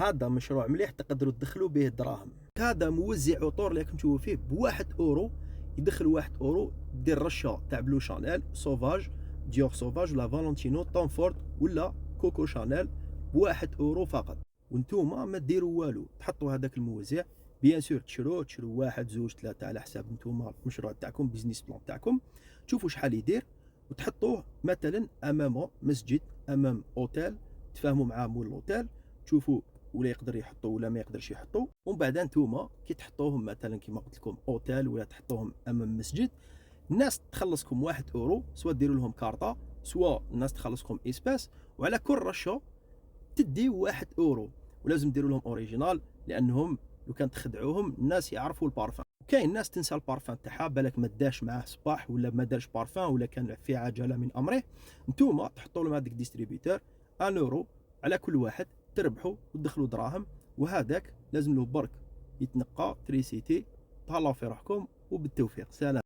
هذا مشروع مليح تقدروا تدخلوا به دراهم. هذا موزع عطور اللي راكم تشوفوا فيه بواحد اورو، يدخل واحد اورو دير رشه تاع بلو شانيل سوفاج، ديور سوفاج ولا فالنتينو توم فورد ولا كوكو شانيل بواحد اورو فقط. وانتوما ما ديروا والو، تحطوا هذاك الموزع بيان سور، تشروا واحد زوج ثلاثه على حساب نتوما المشروع تاعكم، بيزنس بلان تاعكم، تشوفوا شحال يدير وتحطوه مثلا امام مسجد، امام اوتيل، تفاهموا مع مول الاوتيل، تشوفوا ولا يقدر يحطوا ولا ما يقدرش يحطوا. ومن بعد نتوما كي تحطوهم مثلا كيما قلت لكم اوتيل ولا تحطوهم امام مسجد، الناس تخلصكم واحد اورو، سواء ديروا لهم كارطه سواء الناس تخلصكم اسباس، وعلى كل رشه تدي واحد اورو. ولازم ديروا لهم اوريجينال، لانهم لو كان تخدعوهم الناس يعرفوا البارفان. كاين ناس تنسى البارفان تاعها، بالك ما داش معاه صباح ولا ما دارش بارفان ولا كان في عجله من امره. نتوما تحطوا لهم هذاك ديستريبيوتور 1 اورو على كل واحد، تربحوا وتدخلوا دراهم. وهذاك لازم له برك يتنقى تريسيتي. تهلاو في روحكم وبالتوفيق. سلام.